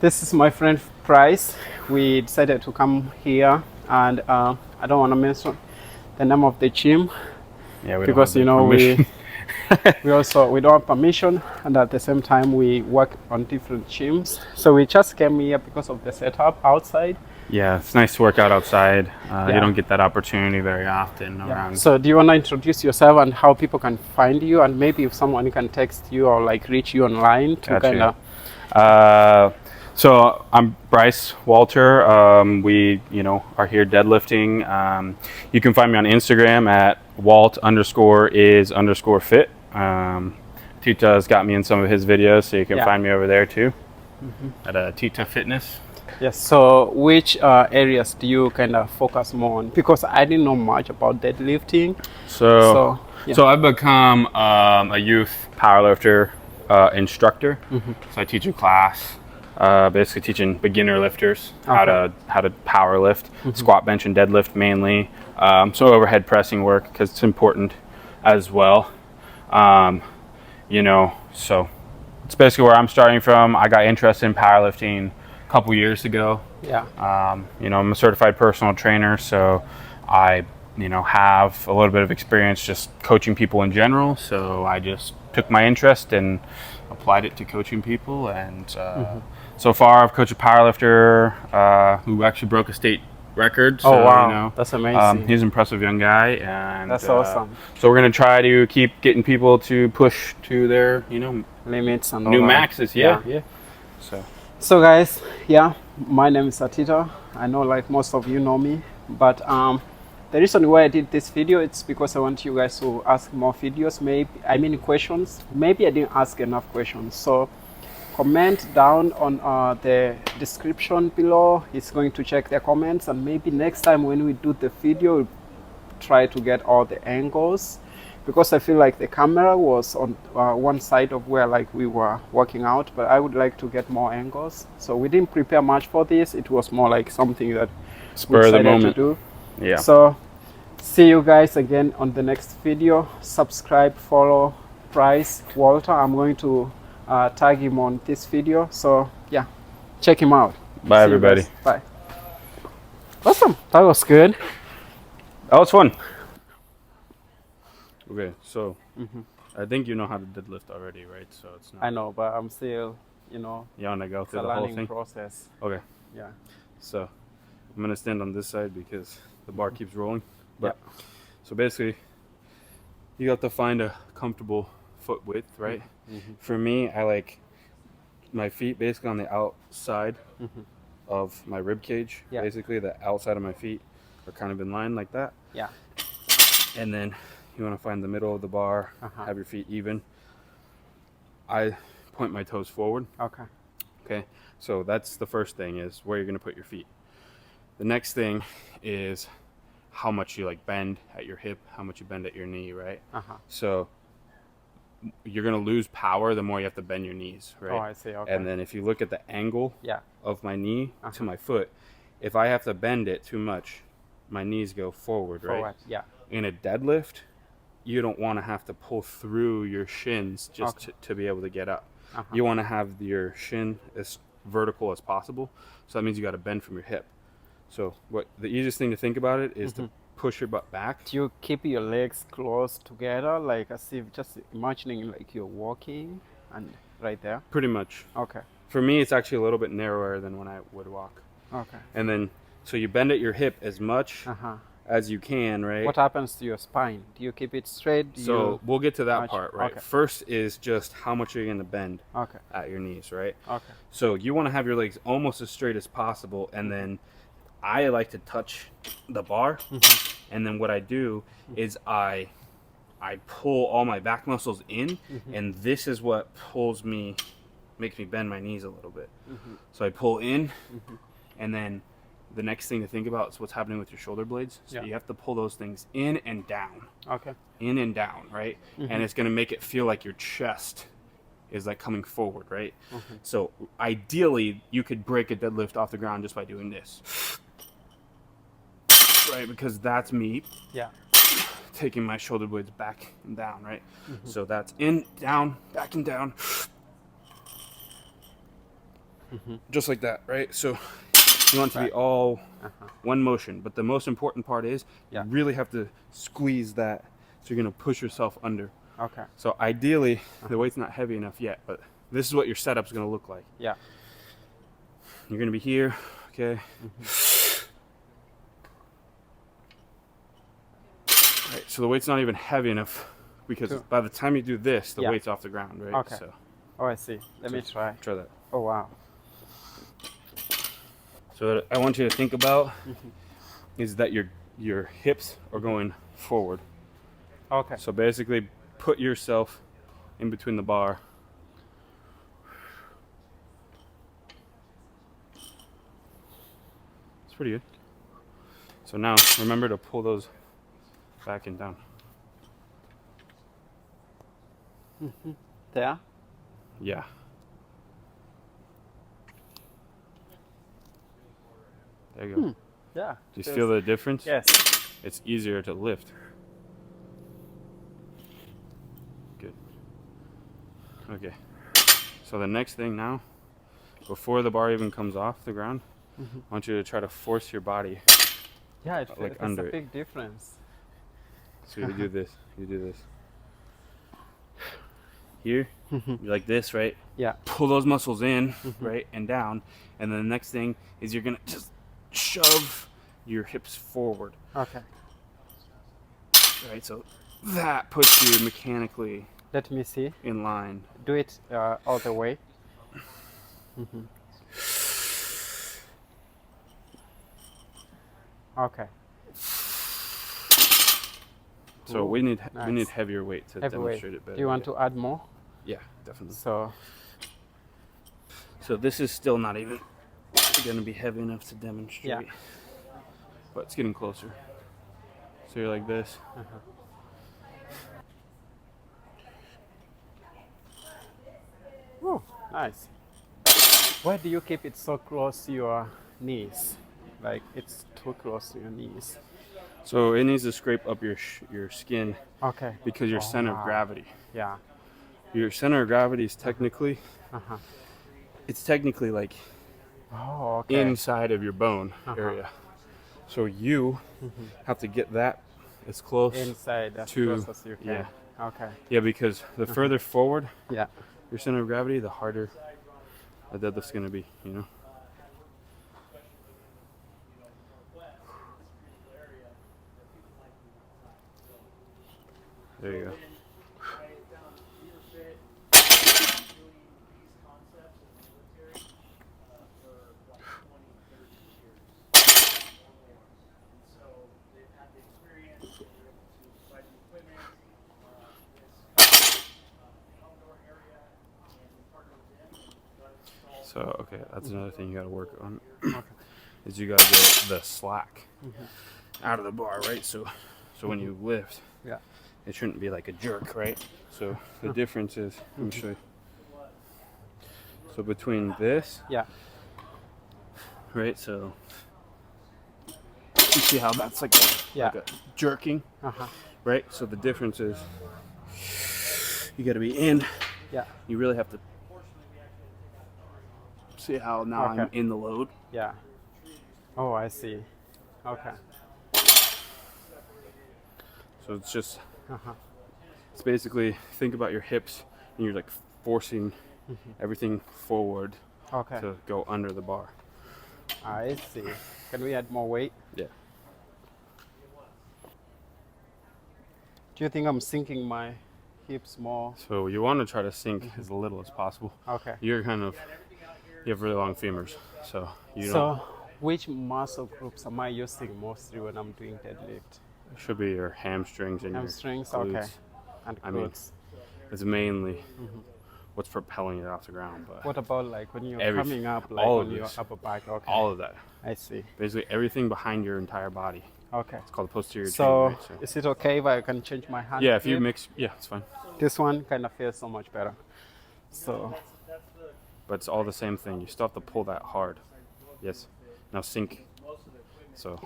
This is my friend Price. We decided to come here, and I don't want to mention the name of the gym. Yeah, we because don't have we don't have permission, and at the same time we work on different gyms. So we just came here because of the setup outside. Yeah, it's nice to work out outside. Yeah. You don't get that opportunity very often around. So do you want to introduce yourself and how people can find you, and maybe if someone can text you or like reach you online to kind of. So I'm Bryce Walter. We, are here deadlifting. You can find me on Instagram at Walt_is_fit. Tita's got me in some of his videos, so you can find me over there too. At Tita Fitness. Yes. So which areas do you kind of focus more on? Because I didn't know much about deadlifting. So I've become a youth powerlifter instructor. So I teach a class. Basically teaching beginner lifters how to power lift, squat, bench, and deadlift mainly. So overhead pressing work because it's important as well. So it's basically where I'm starting from. I got interested in powerlifting a couple years ago. I'm a certified personal trainer, so I have a little bit of experience just coaching people in general. So I just took my interest and applied it to coaching people, and so far I've coached a powerlifter who actually broke a state record. So, wow, that's amazing. He's an impressive young guy, and that's awesome. So we're going to try to keep getting people to push to their limits and new maxes. Yeah. So guys, my name is Atita. I know like most of you know me, but the reason why I did this video, it's because I want you guys to ask more videos, questions. Maybe I didn't ask enough questions. So comment down on the description below. He's going to check the comments, and maybe next time when we do the video, we'll try to get all the angles, because I feel like the camera was on one side of where like we were working out, but I would like to get more angles. So we didn't prepare much for this. It was more like something that spur of the moment to do. Yeah. So see you guys again on the next video. Subscribe, follow Price Walter. I'm going to tag him on this video. So check him out. Bye everybody. Bye. Awesome. That was good. That was fun. Okay, so I think you know how to deadlift already, right? So it's not. I know, but I'm still, You want to go through the whole learning thing? process. Okay. Yeah. So I'm gonna stand on this side because the bar keeps rolling. But so basically, you have to find a comfortable foot width, right? For me, I like my feet basically on the outside of my rib cage. Basically, the outside of my feet are kind of in line like that. Yeah. And then you want to find the middle of the bar, have your feet even. I point my toes forward. Okay. So that's the first thing, is where you're going to put your feet. The next thing is how much you like bend at your hip, how much you bend at your knee, right? So you're going to lose power the more you have to bend your knees, right? Oh, I see. Okay. And then if you look at the angle of my knee to my foot, if I have to bend it too much, my knees go forward, right? In a deadlift, you don't want to have to pull through your shins just to be able to get up. You want to have your shin as vertical as possible. So that means you got to bend from your hip. So the easiest thing to think about it is to push your butt back. Do you keep your legs close together, like as if just imagining like you're walking and right there? Pretty much. Okay. For me, it's actually a little bit narrower than when I would walk. Okay. And then, so you bend at your hip as much as you can, right? What happens to your spine? Do you keep it straight? We'll get to that part, right? Okay. First is just how much are you going to bend at your knees, right? Okay. So you want to have your legs almost as straight as possible, and then I like to touch the bar, and then what I do is I pull all my back muscles in, and this is what makes me bend my knees a little bit. So I pull in, and then the next thing to think about is what's happening with your shoulder blades. So you have to pull those things in and down. Okay. In and down, right? And it's going to make it feel like your chest is like coming forward, right? So ideally, you could break a deadlift off the ground just by doing this. Right? Because that's me taking my shoulder blades back and down, right? So that's in, down, back and down. just like that, right? So you want it to be all one motion, but the most important part is you really have to squeeze that, so you're gonna push yourself under. Okay. So ideally, the weight's not heavy enough yet, but this is what your setup's gonna look like. Yeah. You're gonna be here, okay? Right, so the weight's not even heavy enough, because by the time you do this, the weight's off the ground, right? Okay. So, oh, I see. Let me try. Try that. Oh, wow. So what I want you to think about is that your hips are going forward. Okay. So basically, put yourself in between the bar. It's pretty good. So now, remember to pull those back and down. There? Yeah. There you go. Yeah. Do you feel the difference? Yes. It's easier to lift. Good. Okay. So the next thing now, before the bar even comes off the ground, I want you to try to force your body. Yeah, it's under a big difference. So you do this. You do this. Here, you're like this, right? Yeah. Pull those muscles in, right, and down. And then the next thing is you're gonna just shove your hips forward. Okay. Right, so that puts you mechanically. Let me see. In line. Do it all the way. Okay. So we need heavier weight to demonstrate it better. Do you want to add more? Yeah, definitely. So this is still not even going to be heavy enough to demonstrate. Yeah. But it's getting closer. So you're like this. Oh, nice. Why do you keep it so close to your knees? Like it's too close to your knees. So it needs to scrape up your skin. Okay. Because your center of gravity. Yeah. Your center of gravity is technically. It's technically like inside of your bone area. So you have to get that as close inside as to close as you can. Yeah. Okay. Yeah, because the further forward your center of gravity, the harder the deadlift's gonna be, you know. There you go. So, okay, that's another thing you got to work on. Is you got to get the slack out of the bar, right? So when you lift, it shouldn't be like a jerk, right? So the difference is, let me show you. So between this, right? So you see how that's like a jerking, right? So the difference is you got to be in. Yeah. You really have to see how now I'm in the load. Yeah. Oh, I see. Okay. So it's just, it's basically, think about your hips and you're like forcing everything forward to go under the bar. I see. Can we add more weight? Yeah. Do you think I'm sinking my hips more? So you want to try to sink as little as possible. Okay. You're kind of, you have really long femurs, so you don't. So which muscle groups am I using mostly when I'm doing deadlift? It should be your hamstrings and your glutes. And glutes. I mean, it's mainly what's propelling it off the ground. But what about like when you're coming up, like all on your upper back? Okay. All of that. I see. Basically everything behind your entire body. Okay. It's called the posterior chain. So is it okay if I can change my hand? Yeah, if you mix, yeah, it's fine. This one kind of feels so much better. So. But it's all the same thing. You still have to pull that hard. Yes. Now sink. So.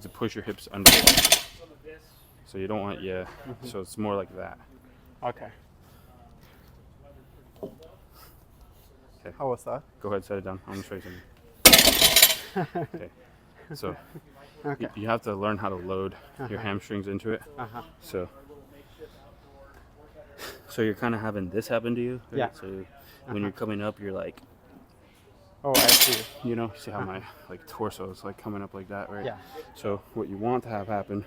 To push your hips under. So you don't want, so it's more like that. Okay. Okay. How was that? Go ahead, set it down. I'm gonna show you something. Okay. So Okay. you have to learn how to load your hamstrings into it. So you're kind of having this happen to you. Right? Yeah. So when you're coming up, you're like, oh, I see. you know, see how my like torso is like coming up like that, right? Yeah. So what you want to have happen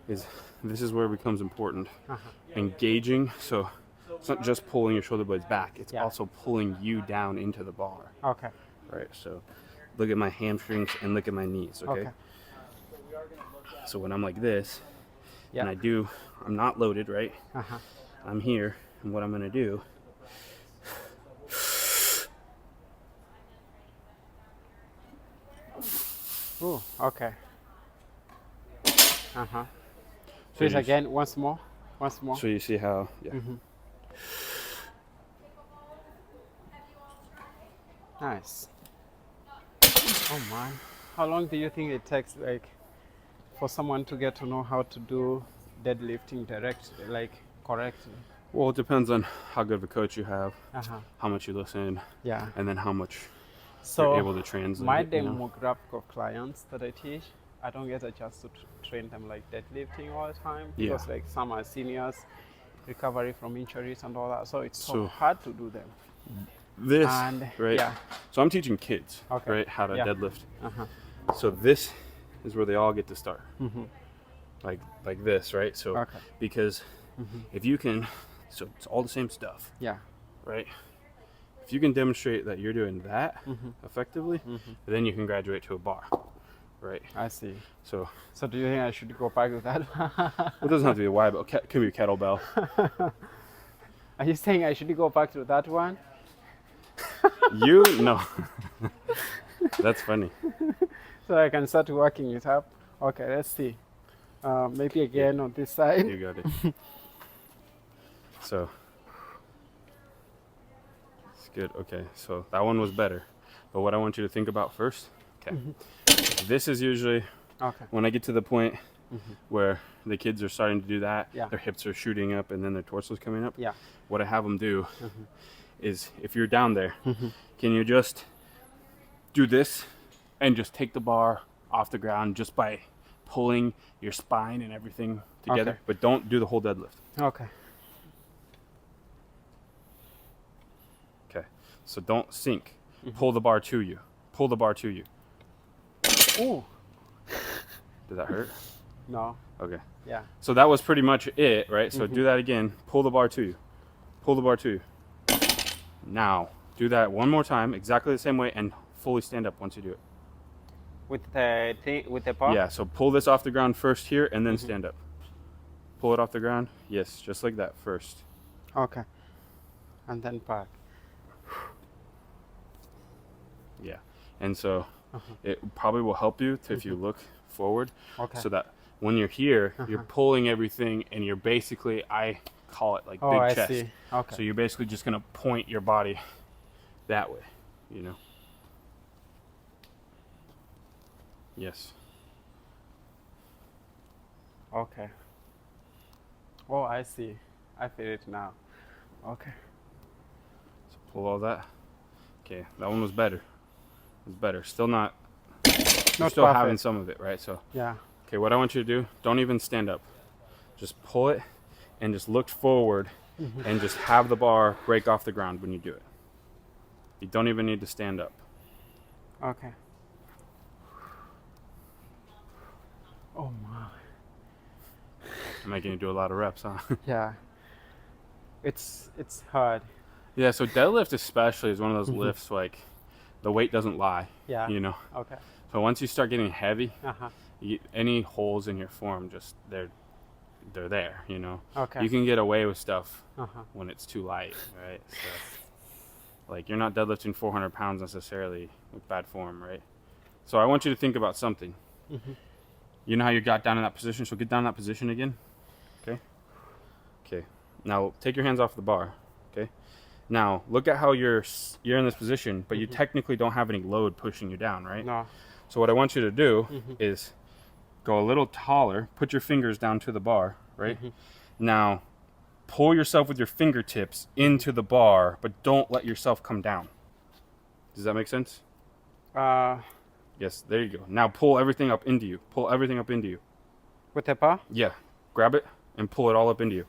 is this is where it becomes important. Engaging. So it's not just pulling your shoulder blades back; it's also pulling you down into the bar. Okay. Right. So look at my hamstrings and look at my knees. Okay. So when I'm like this, and I'm not loaded, right? I'm here, and what I'm gonna do. Oh, okay. Please again, once more. So you see how, Nice. Oh man, how long do you think it takes, like, for someone to get to know how to do deadlifting correctly? Well, it depends on how good of a coach you have, how much you listen, and then how much you're able to translate. My demographic of clients that I teach, I don't get a chance to train them like deadlifting all the time because like some are seniors, recovery from injuries and all that, so it's so hard to do them. So I'm teaching kids, right, how to deadlift. So this is where they all get to start, like this, right? So because if you can, so it's all the same stuff, right? If you can demonstrate that you're doing that effectively, then you can graduate to a bar, right? I see. So do you think I should go back to that? Well, it doesn't have to be a Y, but it could be a kettlebell. Are you saying I should go back to that one? No. That's funny. So I can start working it up. Okay, let's see. Maybe again on this side. You got it. So it's good. Okay, so that one was better. But what I want you to think about first, this is usually when I get to the point where the kids are starting to do that, their hips are shooting up and then their torso's coming up. What I have them do is, if you're down there, can you just do this and just take the bar off the ground just by pulling your spine and everything together, but don't do the whole deadlift. Okay, so don't sink. Pull the bar to you. Pull the bar to you. Ooh. Did that hurt? No. Okay. Yeah. So that was pretty much it, right? So do that again. Pull the bar to you. Pull the bar to you. Now, do that one more time, exactly the same way, and fully stand up once you do it. With the bar? Yeah, so pull this off the ground first here, and then stand up. Pull it off the ground. Yes, just like that first. Okay. And then back. Yeah. And so it probably will help you if you look forward, so that when you're here, you're pulling everything, and you're basically, I call it like big chest. See. Okay. So you're basically just going to point your body that way, you know? Yes. Okay. Oh, I see. I feel it now. Okay. So pull all that. Okay, that one was better. It was better. Still not still perfect. Having some of it, right? So yeah. Okay, what I want you to do, don't even stand up. Just pull it and just look forward and just have the bar break off the ground when you do it. You don't even need to stand up. Okay. Oh my. I'm making you do a lot of reps, huh? Yeah. It's hard. Yeah, so deadlift especially is one of those lifts, like, the weight doesn't lie. Yeah. You know? Okay. So once you start getting heavy, any holes in your form, just they're there, you know? Okay. You can get away with stuff when it's too light, right? So, like, you're not deadlifting 400 pounds necessarily with bad form, right? So I want you to think about something. You know how you got down in that position? So get down in that position again. Okay? Okay. Now take your hands off the bar. Okay? Now look at how you're in this position, but you technically don't have any load pushing you down, right? No. So what I want you to do is go a little taller, put your fingers down to the bar, right? Now pull yourself with your fingertips into the bar, but don't let yourself come down. Does that make sense? Yes, there you go. Now pull everything up into you. Pull everything up into you. With the bar? Yeah. Grab it and pull it all up into you.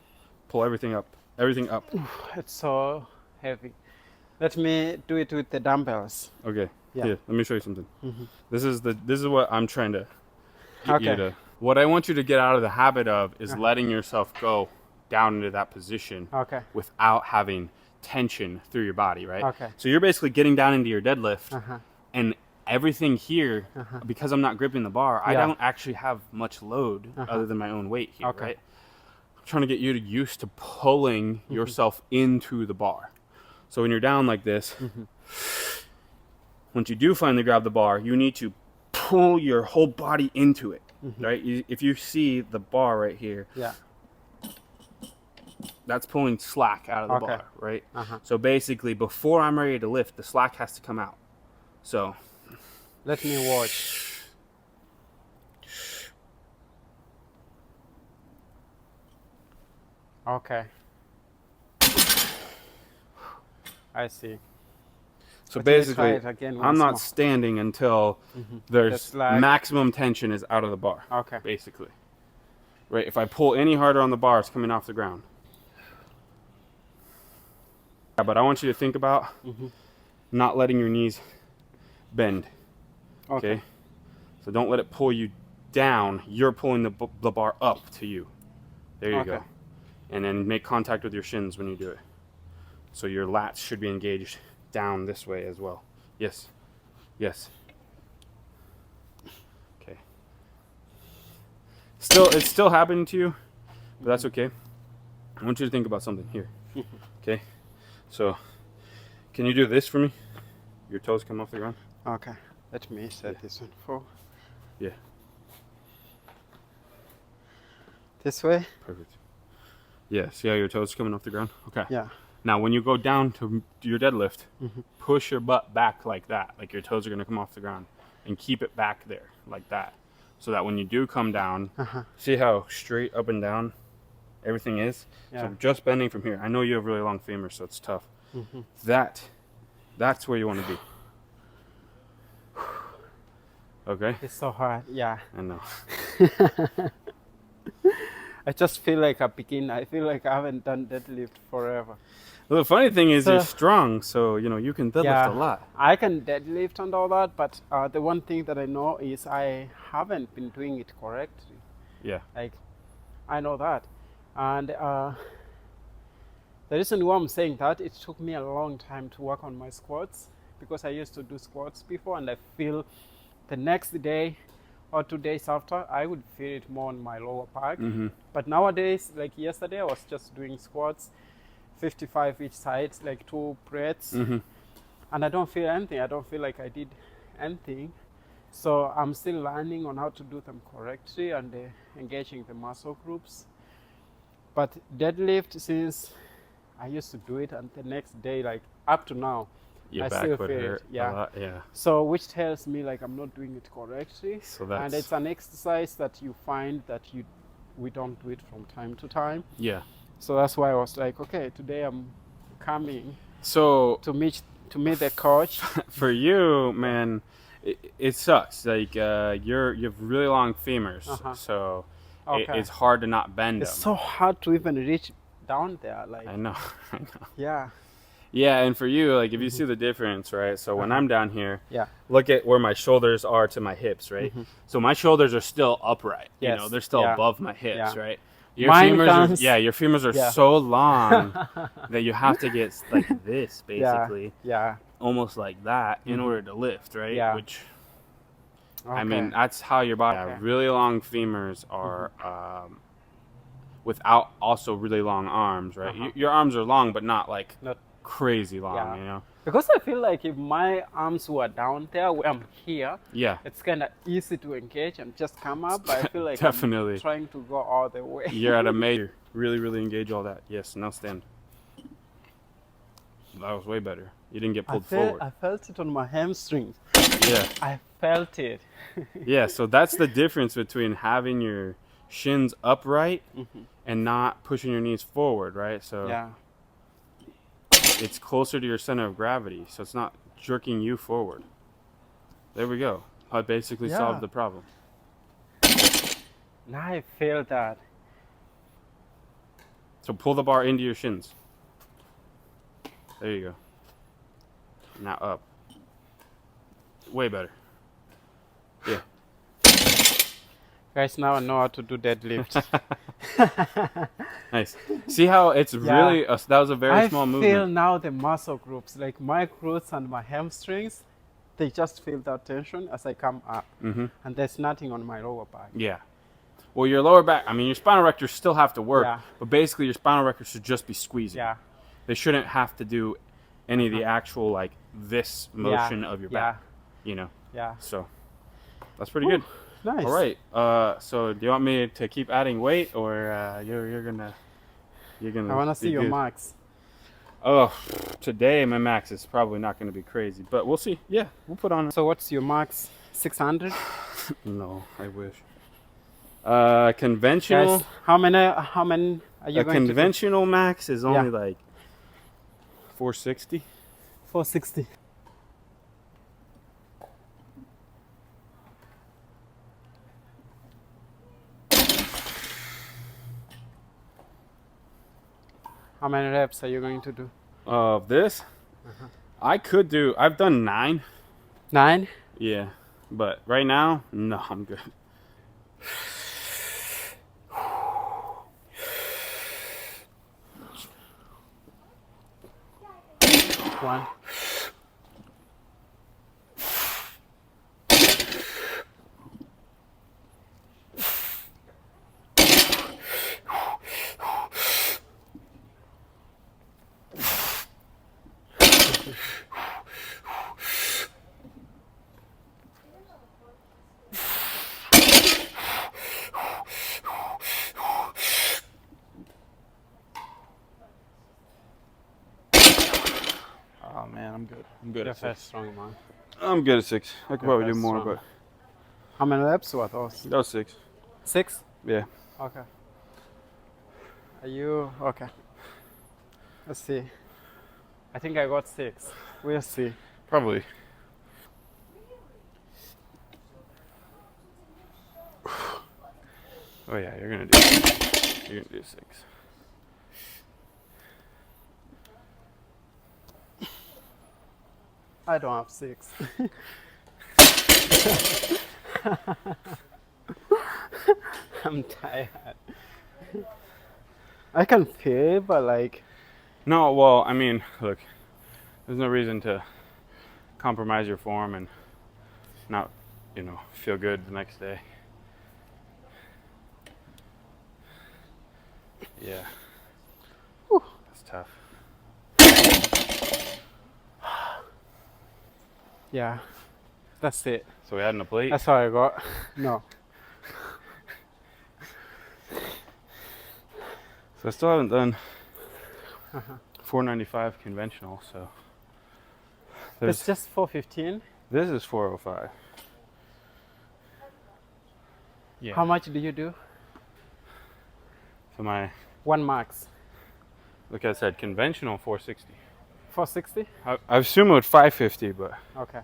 Pull everything up. Everything up. It's so heavy. Let me do it with the dumbbells. Okay. Yeah. Here, let me show you something. This is what I'm trying to get you Okay. to. What I want you to get out of the habit of is letting yourself go down into that position without having tension through your body, right? Okay. So you're basically getting down into your deadlift and everything here, because I'm not gripping the bar, I don't actually have much load other than my own weight here, right? I'm trying to get you used to pulling yourself into the bar. So when you're down like this, once you do finally grab the bar, you need to pull your whole body into it, right? If you see the bar right here, that's pulling slack out of the bar, right? So basically, before I'm ready to lift, the slack has to come out. So let me watch. Okay. I see. So But basically, again I'm not more. standing until there's maximum tension is out of the bar. Okay. Basically. Right? If I pull any harder on the bar, it's coming off the ground. Yeah, but I want you to think about not letting your knees bend. Okay? So don't let it pull you down. You're pulling the bar up to you. There you go. And then make contact with your shins when you do it. So your lats should be engaged down this way as well. Yes. Yes. Okay. It's still happening to you, but that's okay. I want you to think about something here. Okay? So, can you do this for me? Your toes come off the ground? Okay. Let me set this one for. Yeah. This way? Perfect. Yeah, see how your toes coming off the ground? Okay. Yeah. Now, when you go down to your deadlift, push your butt back like that, like your toes are going to come off the ground, and keep it back there like that, so that when you do come down, see how straight up and down everything is? Yeah. So just bending from here. I know you have really long femurs, so it's tough. That's where you want to be. Okay? It's so hard. Yeah. I know. I just feel like a beginner. I feel like I haven't done deadlift forever. Well, the funny thing is you're strong, so you can deadlift a lot. I can deadlift and all that, but the one thing that I know is I haven't been doing it correctly. Yeah. Like, I know that. And the reason why I'm saying that, it took me a long time to work on my squats, because I used to do squats before, and I feel the next day or 2 days after, I would feel it more on my lower back. But nowadays, like yesterday, I was just doing squats, 55 each side, like 2 breaths, and I don't feel anything. I don't feel like I did anything. So I'm still learning on how to do them correctly and engaging the muscle groups. But deadlift, since I used to do it, and the next day, like up to now, Your I back still would feel hurt it. Yeah. a lot, yeah. So which tells me like I'm not doing it correctly. So that's, and it's an exercise that you find that we don't do it from time to time. Yeah. So that's why I was like, okay, today I'm coming so to meet the coach. For you, man, it sucks. Like you have really long femurs, so it's hard to not bend them. It's so hard to even reach down there. Like I know. I know. Yeah. Yeah, and for you, like if you see the difference, right? So when I'm down here, yeah, look at where my shoulders are to my hips, right? So my shoulders are still upright. Yes. You know, they're still above my hips, right? Your Mine femurs are, your femurs are so long that you have to get like this, basically. Yeah. Almost like that in order to lift, right? Yeah. Which I mean, that's how your body. Yeah, really long femurs are without also really long arms, right? Your arms are long, but not like crazy long, you know. Because I feel like if my arms were down there where I'm here, it's kind of easy to engage and just come up. But I feel like Definitely. I'm trying to go all the way. You're at a major. Really engage all that. Yes, now stand. That was way better. You didn't get pulled forward. I felt it on my hamstrings. Yeah. I felt it. Yeah, so that's the difference between having your shins upright and not pushing your knees forward, right? So yeah. it's closer to your center of gravity, so it's not jerking you forward. There we go. I basically solved the problem. Now I feel that. So pull the bar into your shins. There you go. Now up. Way better. Yeah. Guys, now I know how to do deadlift. Nice. See how it's really, that was a very small movement. I feel now the muscle groups, like my glutes and my hamstrings, they just feel that tension as I come up. And there's nothing on my lower back. Yeah. Well, your lower back, I mean, your spinal erectors still have to work, Yeah. but basically your spinal erectors should just be squeezing. Yeah. They shouldn't have to do any of the actual, like, this motion of your back, you know? Yeah. So, that's pretty good. Nice. All right. So, do you want me to keep adding weight, or you're gonna? I want to see your max. Oh, today my max is probably not going to be crazy, but we'll see. Yeah, we'll put on. So what's your max? 600? No, I wish. Conventional. Guys, how many are you going to do? Conventional max is only like 460. 460. How many reps are you going to do? Of this? I could do, I've done 9. 9? Yeah, but right now, no, I'm good. One. Oh man, I'm good. I'm good You're at 6. fast, strong, man. I'm good at 6. I could probably do more, strong. but How many reps were those? that was 6. 6? Yeah. Okay. Are you okay? Let's see. I think I got 6. We'll see. Probably. Oh yeah, you're gonna do 6. I don't have 6. I'm tired. I can feel, but like. No, well, I mean, look, there's no reason to compromise your form and not, feel good the next day. Yeah. Whew. That's tough. Yeah, that's it. So we adding a plate? That's all I got. No. So I still haven't done 495 conventional, so. It's just 415. This is 405. Yeah. How much do you do? So my, 1 max. like I said, conventional 460. 460? I assume it would 550, but. Okay.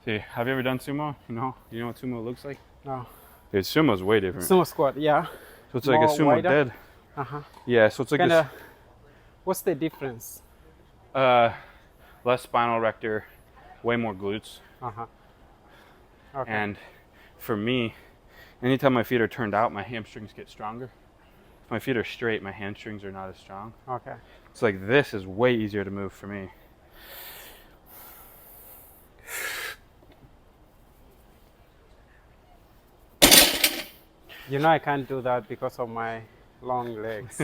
See, have you ever done sumo? You know what sumo looks like? No. Dude, sumo's way different. Sumo squat, yeah. So it's like a sumo wider? dead. Yeah, so it's like Kinda, what's the difference? less spinal erector, way more glutes. Okay. And for me, anytime my feet are turned out, my hamstrings get stronger. If my feet are straight, my hamstrings are not as strong. Okay. It's like this is way easier to move for me. I can't do that because of my long legs.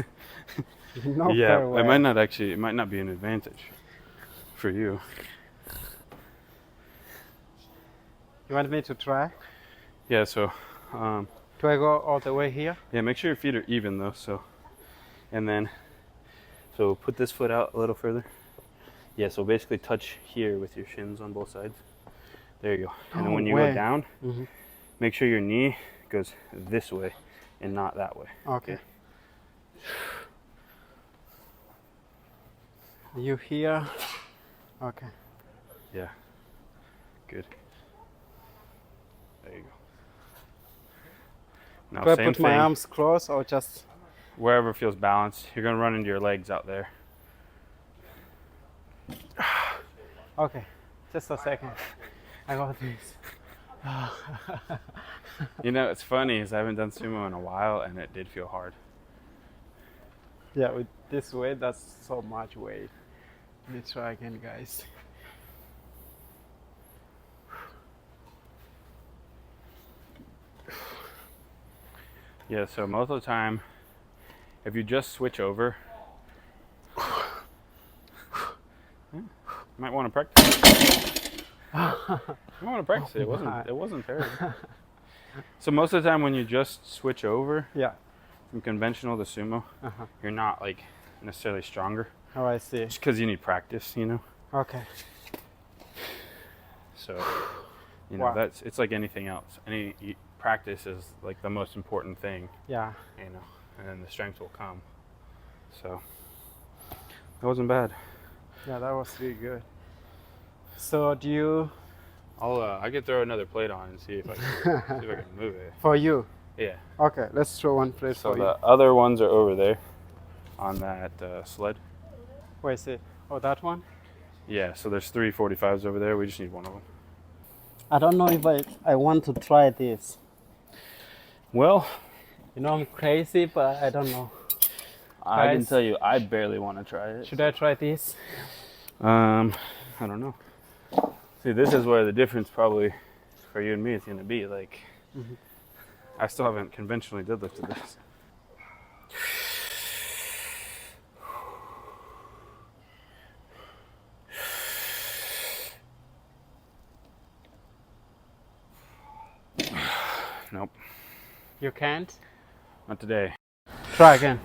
Yeah, it might not be an advantage for you. You want me to try? Yeah, so Do I go all the way here? yeah, make sure your feet are even though, and then put this foot out a little further. Yeah, so basically touch here with your shins on both sides. There you go. And then when you go down, make sure your knee goes this way and not that way. Okay. You here? Okay. Yeah. Good. There you go. Now, Do I same put my thing. arms close or just Wherever feels balanced. You're gonna run into your legs out there. okay? Just a second. I got this. You know, it's funny is I haven't done sumo in a while, and it did feel hard. Yeah, with this weight, that's so much weight. Let me try again, guys. Yeah, so most of the time, if you just switch over, you might want to practice. You want to practice it. It wasn't terrible. So most of the time, when you just switch over, Yeah. from conventional to sumo, you're not like necessarily stronger. Oh, I see. Just because you need practice, you know. Okay. So, you know, Wow. it's like anything else. Practice is like the most important thing. Yeah. You know, and then the strength will come. So, that wasn't bad. Yeah, that was really good. So do you? I could throw another plate on and see if I can move it. For you? Yeah. Okay, let's throw one plate So for the you. other ones are over there on that sled. Where is it? Oh, that one? Yeah, so there's 3 45s over there. We just need one of them. I don't know if I want to try this. Well, You know, I'm crazy, but I don't know. I can Guys, tell you, I barely want to try it. should I try this? I don't know. See, this is where the difference probably for you and me is going to be. Like, I still haven't conventionally deadlifted this. Nope, You can't? not today. Try again.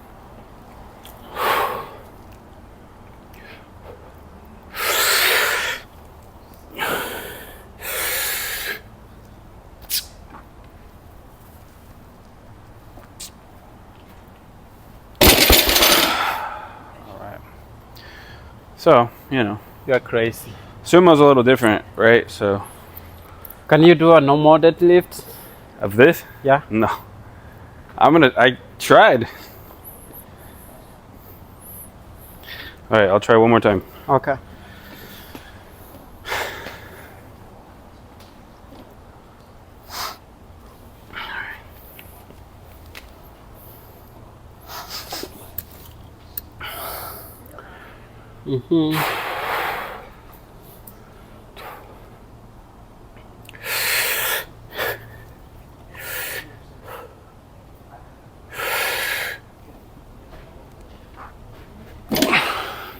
So, you know, You're crazy. sumo's a little different, right? So, Can you do a normal deadlift? of this? Yeah. No. I tried. All right, I'll try one more time. Okay.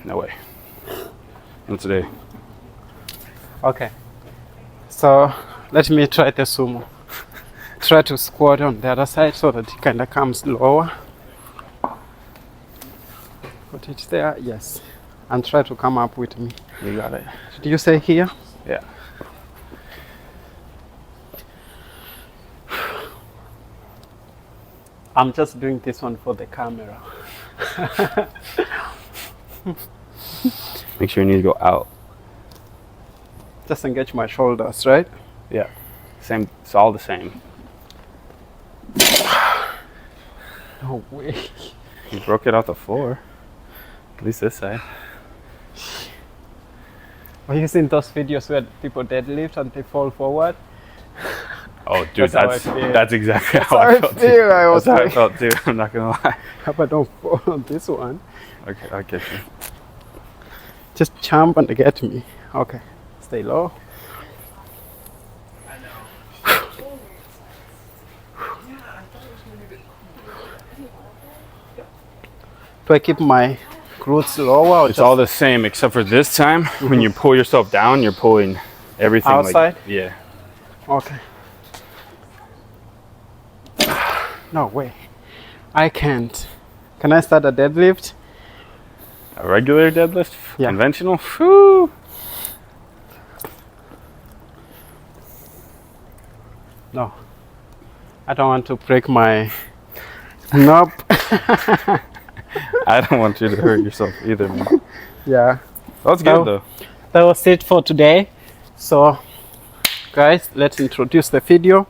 No way. Not today. Okay. So let me try the sumo. Try to squat on the other side so that it kind of comes lower. Put it there, yes. And try to come up with me. You got it. Did you say here? Yeah. I'm just doing this one for the camera. Make sure your knees go out. Just engage my shoulders, right? Yeah. Same. It's all the same. No way. You broke it off the floor. At least this side. Have you seen those videos where people deadlift and they fall forward? Oh, dude, That's how I feel. that's exactly how how I I felt feel. too. I was That's how I like- felt too. I'm not gonna lie. Hope I don't fall on this one. Okay, I'll get you. Just jump and get me. Okay. Stay low. Do I keep my glutes lower or It's just all the same except for this time. When you pull yourself down, you're pulling everything outside? Like, yeah. Okay. No way. I can't. Can I start a deadlift? A regular deadlift, Yeah. conventional. Whew. No. I don't want to break my Nope. I don't want you to hurt yourself either, man. Yeah. That's good though. That was it for today. So guys, let's introduce the video.